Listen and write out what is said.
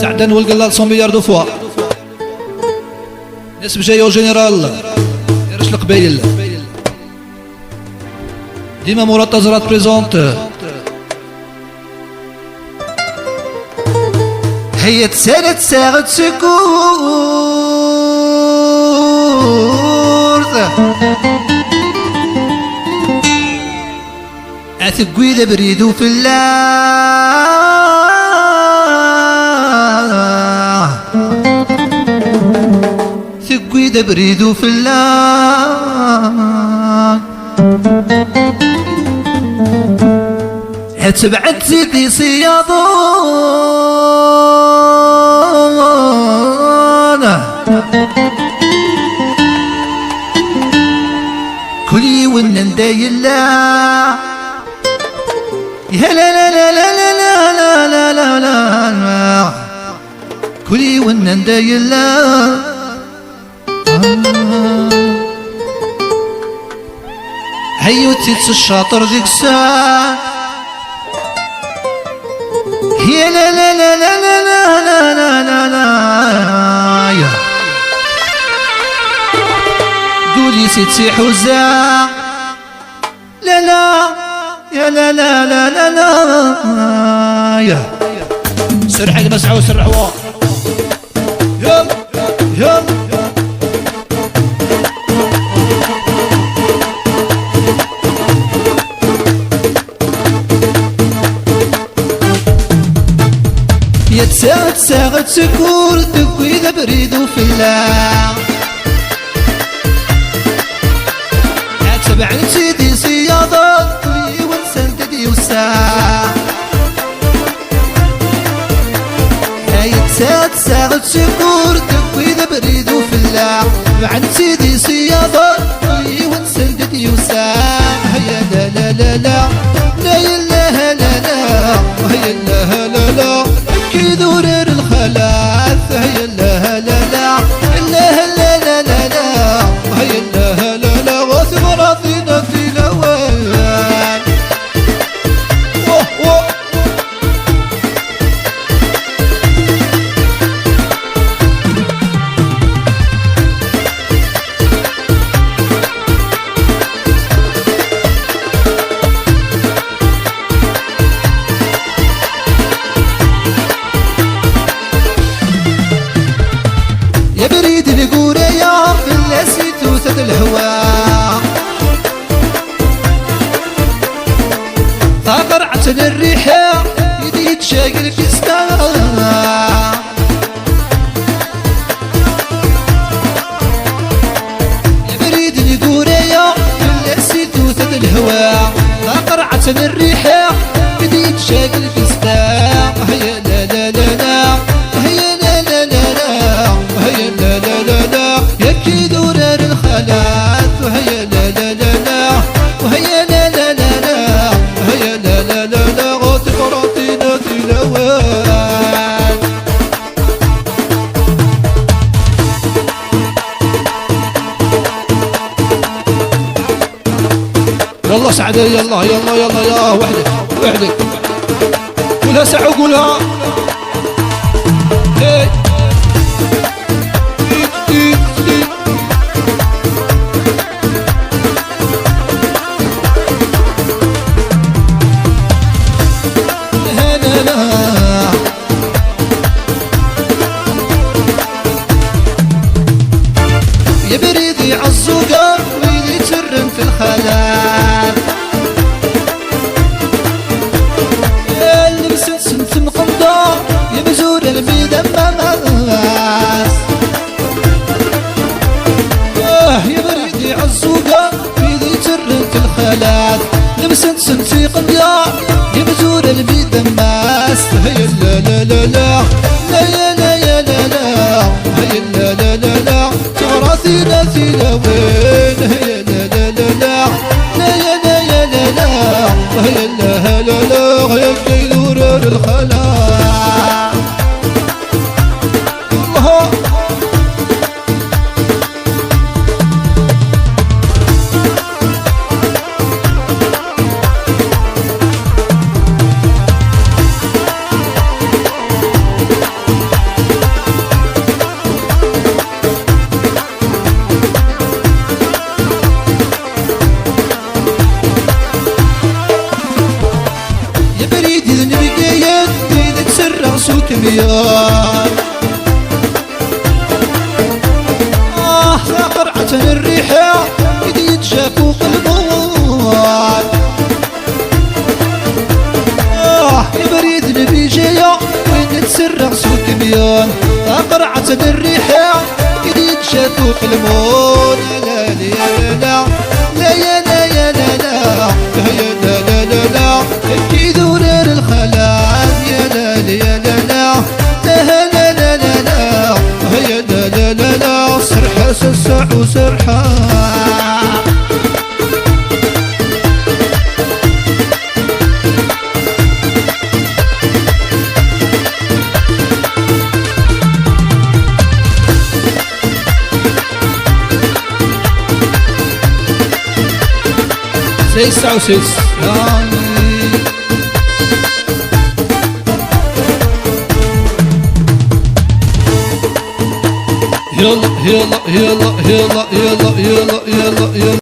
تعدن والقلال 100 مليار دو فوا نسب جايو جنرال يرش القبايل ديما مراد تزرات بريزونت هي تسالت ساغة سكور أثقوي ذا بريدو في الله ثقوي ذا بريدو في الله هتبعد زيدي صيادون كلي ونن دايلا يا لا لا لا لا لا لا لا لا لا كلي ونن دايلا هيو تيتس الشاطر ديك الساعة يا لا لا لا لا لا لا لا لا لا يا قولي سيتي حوزة لا لا يا لا لا لا لا لا يا سرح المسعى وسرح وا يلا يلا يا تساغ سكور تكوي ذا بريدو في الله يا تبع سيدي صيادة كلي ونسان تدي وساع يا تساغ سكور تكوي ذا بريدو في الله تبع سيدي صيادة كلي ونسان تدي وساع هيا لا لا لا لا لا لا لا لا هيا لا لا لا كي دورر الخلاث هيا لا لا لا لا لا لا لا لا هيا لا لا لا وثمراتنا في لوان يا بريد القورة يا في اللاسي توثد الهواء طاقر عتن الريحة يدي تشاقل كستان يا بريد القورة يا في اللاسي توثد الهواء طاقر عتن الريحة يدي تشاقل كستان هيا لا لا لا لا هيا لا لا لا لا هيا لا لا لا لا يكي دورار الخلاث وهيا لا لا لا لا وهيا لا لا لا لا هيا لا لا لا لا غوتي فراتينا تلوان يلا سعدة يلا يلا يلا يا وحدك وحدك قولها سعو قولها هي يا بريدي عالزوقة ويلي ترن في الخلاف يا اللي مسنسن في مقمضة يا بزور الميدان ماس يا بريدي عالزوقة ويلي ترن في الخلاف اللي مسنسن في قمضة يا بزور الميدان ماس هيا لا لا لا لا لا يا لا يا لا لا هيا لا لا لا لا تراثينا في لوين هيا لا لا لا لا لا يا لا يا لا لا هيا لا لا لا هيا كي دورر الخلاء الله كميان قرعة الريحة إيدي يتجا فوق الموال يا بريد نبي جاية وين نتسرع سوق كميان قرعة الريحة إيدي يتجا فوق الموال لا لا لا يا لا يا لا لا يا لا لا لا لا ابكي ذورير الخلال يا لا يا لا لا لا لا لا لا لا يا لا لا لا لا سرحة سرسع وسرحة سيس وسيس يلا يلا يلا يلا يلا يلا يلا يلا